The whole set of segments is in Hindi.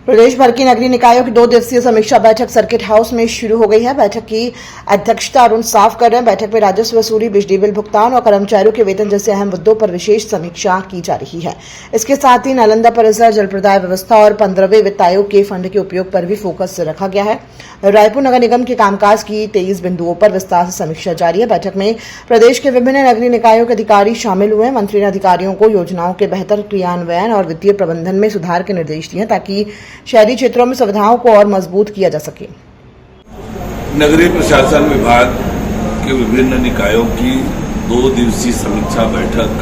प्रदेश भर की नगरीय निकायों की 2 दिवसीय समीक्षा बैठक सर्किट हाउस में शुरू हो गई है। बैठक की अध्यक्षता अरुण साफ कर रहे हैं। बैठक में राजस्व वसूली, बिजली बिल भुगतान और कर्मचारियों के वेतन जैसे अहम मुद्दों पर विशेष समीक्षा की जा रही है। इसके साथ ही नालंदा परिसर, जल प्रदाय व्यवस्था और 15वें वित्त आयोग के फंड के उपयोग पर भी फोकस रखा गया है। रायपुर नगर निगम के कामकाज की 23 बिंदुओं पर विस्तार से समीक्षा जारी है। बैठक में प्रदेश के विभिन्न नगरीय निकायों के अधिकारी शामिल हुए। मंत्री ने अधिकारियों को योजनाओं के बेहतर क्रियान्वयन और वित्तीय प्रबंधन में सुधार के निर्देश दिए ताकि शहरी क्षेत्रों में सुविधाओं को और मजबूत किया जा सके। नगरीय प्रशासन विभाग के विभिन्न निकायों की 2 दिवसीय समीक्षा बैठक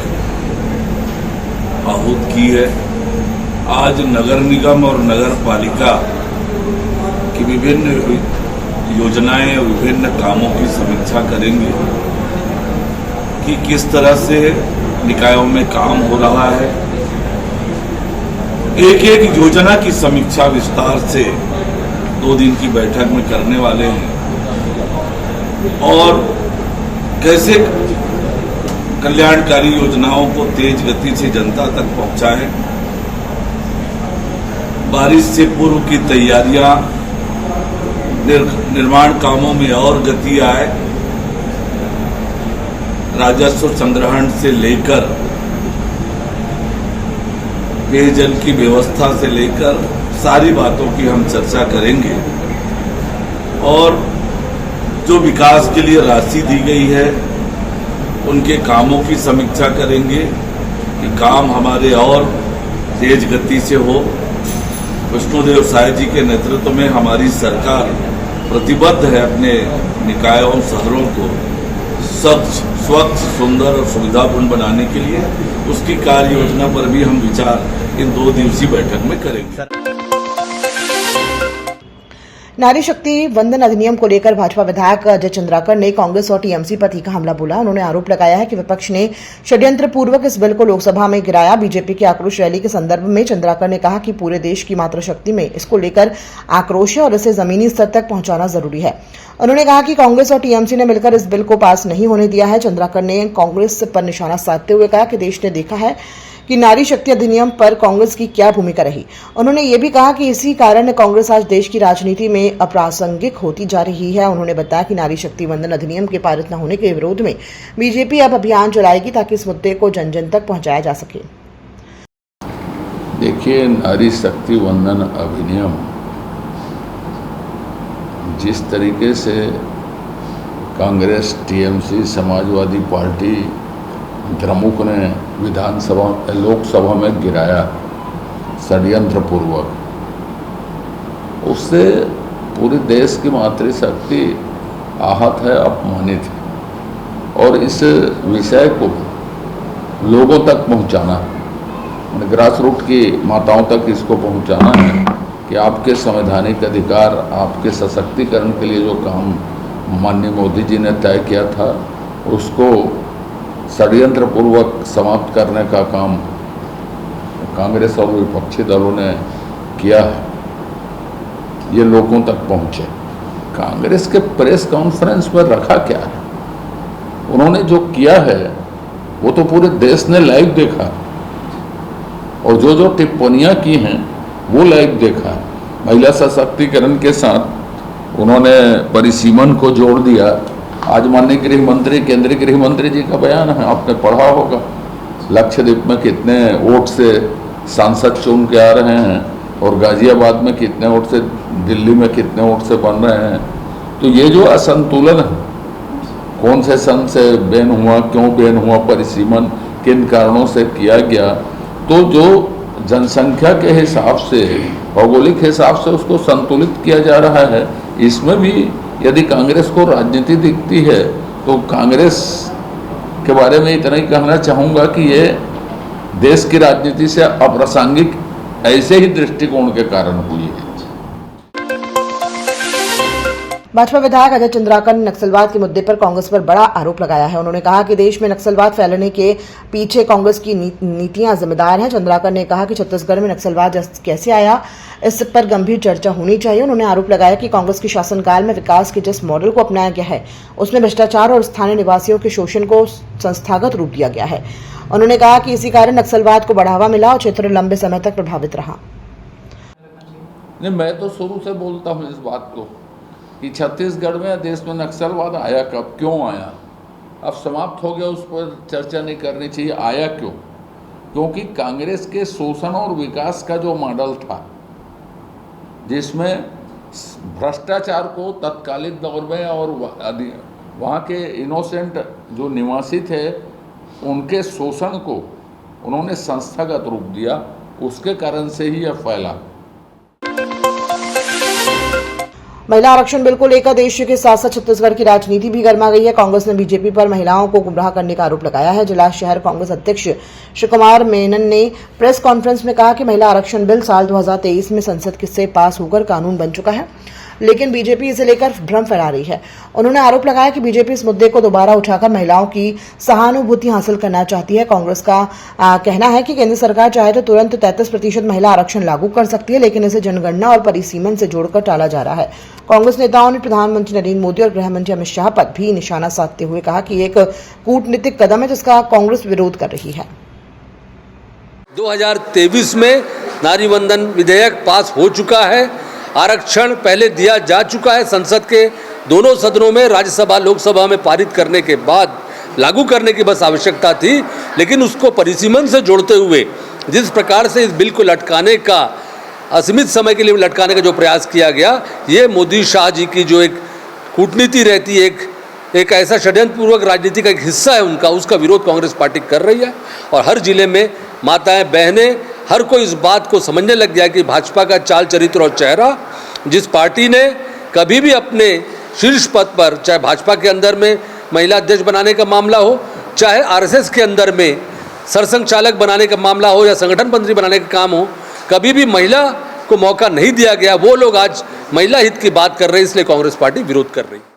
आहूत की है। आज नगर निगम और नगर पालिका की विभिन्न योजनाएं और विभिन्न कामों की समीक्षा करेंगे कि किस तरह से निकायों में काम हो रहा है। एक एक योजना की समीक्षा विस्तार से 2 दिन की बैठक में करने वाले हैं और कैसे कल्याणकारी योजनाओं को तेज गति से जनता तक पहुंचाएं। बारिश से पूर्व की तैयारियां, निर्माण कामों में और गति आए। राजस्व संग्रहण से लेकर पेयजल की व्यवस्था से लेकर सारी बातों की हम चर्चा करेंगे और जो विकास के लिए राशि दी गई है उनके कामों की समीक्षा करेंगे कि काम हमारे और तेज गति से हो। विष्णुदेव साय जी के नेतृत्व में हमारी सरकार प्रतिबद्ध है अपने निकायों शहरों को स्वच्छ, सुंदर और सुविधापूर्ण बनाने के लिए। उसकी कार्य योजना पर भी हम विचार इन 2 दिवसीय बैठक में करेंगे। नारी शक्ति वंदन अधिनियम को लेकर भाजपा विधायक अजय चंद्राकर ने कांग्रेस और टीएमसी पर तीखा हमला बोला। उन्होंने आरोप लगाया है कि विपक्ष ने षड्यंत्र पूर्वक इस बिल को लोकसभा में गिराया। बीजेपी की आक्रोश रैली के संदर्भ में चंद्राकर ने कहा कि पूरे देश की मातृशक्ति में इसको लेकर आक्रोश है और इसे जमीनी स्तर तक पहुंचाना जरूरी है। उन्होंने कहा कि कांग्रेस और टीएमसी ने मिलकर इस बिल को पास नहीं होने दिया है। चंद्राकर ने कांग्रेस पर निशाना साधते हुए कहा कि देश ने देखा है कि नारी शक्ति अधिनियम पर कांग्रेस की क्या भूमिका रही। उन्होंने ये भी कहा कि इसी कारण कांग्रेस आज देश की राजनीति में अप्रासंगिक होती जा रही है। उन्होंने बताया कि नारी शक्ति वंदन अधिनियम के पारित न होने के विरोध में बीजेपी अब अभियान चलाएगी ताकि इस मुद्दे को जन जन तक पहुंचाया जा सके। देखिए, नारी शक्ति वंदन अधिनियम जिस तरीके से कांग्रेस, टीएमसी, समाजवादी पार्टी द्रमुक ने विधानसभा, लोकसभा में गिराया षड्यंत्र पूर्वक, उससे पूरे देश की मातृशक्ति आहत है, अपमानित है। और इस विषय को लोगों तक पहुंचाना, ग्रास रूट की माताओं तक इसको पहुंचाना है कि आपके संवैधानिक अधिकार, आपके सशक्तिकरण के लिए जो काम माननीय मोदी जी ने तय किया था उसको षड्यंत्र पूर्वक समाप्त करने का काम कांग्रेस और विपक्षी दलों ने किया है, ये लोगों तक पहुंचे। कांग्रेस के प्रेस कॉन्फ्रेंस में रखा क्या है, उन्होंने जो किया है वो तो पूरे देश ने लाइव देखा और जो जो टिप्पणियां की हैं वो लाइव देखा। महिला सशक्तिकरण के साथ उन्होंने परिसीमन को जोड़ दिया। आज माननीय गृह मंत्री, केंद्रीय गृह मंत्री जी का बयान है, आपने पढ़ा होगा, लक्षद्वीप में कितने वोट से सांसद चुन के आ रहे हैं और गाजियाबाद में कितने वोट से, दिल्ली में कितने वोट से बन रहे हैं। तो ये जो असंतुलन है, कौन से सन से बैन हुआ, क्यों बैन हुआ, परिसीमन किन कारणों से किया गया, तो जो जनसंख्या के हिसाब से, भौगोलिक हिसाब से उसको संतुलित किया जा रहा है। इसमें भी यदि कांग्रेस को राजनीति दिखती है तो कांग्रेस के बारे में इतना ही कहना चाहूँगा कि ये देश की राजनीति से अप्रासंगिक ऐसे ही दृष्टिकोण के कारण हुई है। भाजपा विधायक अजय चंद्राकर ने नक्सलवाद के मुद्दे पर कांग्रेस पर बड़ा आरोप लगाया है। उन्होंने कहा कि देश में नक्सलवाद फैलने के पीछे कांग्रेस की नीतियां जिम्मेदार हैं। चंद्राकर ने कहा कि छत्तीसगढ़ में नक्सलवाद कैसे आया, इस पर गंभीर चर्चा होनी चाहिए। उन्होंने आरोप लगाया कि कांग्रेस के शासनकाल में विकास के जिस मॉडल को अपनाया गया है उसमें भ्रष्टाचार और स्थानीय निवासियों के शोषण को संस्थागत रूप दिया गया है। उन्होंने कहा कि इसी कारण नक्सलवाद को बढ़ावा मिला और क्षेत्र लंबे समय तक प्रभावित रहा। नहीं, मैं तो शुरू से बोलता हूँ इस बात को कि छत्तीसगढ़ में या देश में नक्सलवाद आया कब, क्यों आया। अब समाप्त हो गया, उस पर चर्चा नहीं करनी चाहिए। आया क्यों? क्योंकि कांग्रेस के शोषण और विकास का जो मॉडल था, जिसमें भ्रष्टाचार को तत्कालीन दौर में और वहाँ के इनोसेंट जो निवासी थे उनके शोषण को उन्होंने संस्थागत रूप दिया, उसके कारण से ही यह फैला। महिला आरक्षण बिल को लेकर देश के साथ साथ छत्तीसगढ़ की राजनीति भी गर्मा गई है। कांग्रेस ने बीजेपी पर महिलाओं को गुमराह करने का आरोप लगाया है। जिला शहर कांग्रेस अध्यक्ष शिव कुमार मेनन ने प्रेस कॉन्फ्रेंस में कहा कि महिला आरक्षण बिल साल 2023 में संसद से पास होकर कानून बन चुका है, लेकिन बीजेपी इसे लेकर भ्रम फैला रही है। उन्होंने आरोप लगाया कि बीजेपी इस मुद्दे को दोबारा उठाकर महिलाओं की सहानुभूति हासिल करना चाहती है। कांग्रेस का कहना है कि केंद्र सरकार चाहे तो तुरंत 33% महिला आरक्षण लागू कर सकती है, लेकिन इसे जनगणना और परिसीमन से जोड़कर टाला जा रहा है। कांग्रेस नेताओं ने प्रधानमंत्री नरेंद्र मोदी और गृह मंत्री अमित शाह पर भी निशाना साधते हुए कहा कि एक कूटनीतिक कदम है जिसका कांग्रेस विरोध कर रही है। 2023 में नारी वंदन विधेयक पास हो चुका है। आरक्षण पहले दिया जा चुका है। संसद के दोनों सदनों में, राज्यसभा लोकसभा में पारित करने के बाद लागू करने की बस आवश्यकता थी, लेकिन उसको परिसीमन से जोड़ते हुए जिस प्रकार से इस बिल को लटकाने का, असीमित समय के लिए लटकाने का जो प्रयास किया गया, ये मोदी शाह जी की जो एक कूटनीति रहती है, एक ऐसा षड्यंत्रपूर्वक राजनीति का एक हिस्सा है उनका, उसका विरोध कांग्रेस पार्टी कर रही है। और हर जिले में माताएं, बहनें, हर कोई इस बात को समझने लग गया कि भाजपा का चाल चरित्र और चेहरा, जिस पार्टी ने कभी भी अपने शीर्ष पद पर, चाहे भाजपा के अंदर में महिला अध्यक्ष बनाने का मामला हो, चाहे आरएसएस के अंदर में सरसंघ चालक बनाने का मामला हो या संगठन मंत्री बनाने का काम हो, कभी भी महिला को मौका नहीं दिया गया, वो लोग आज महिला हित की बात कर रहे हैं। इसलिए कांग्रेस पार्टी विरोध कर रही है।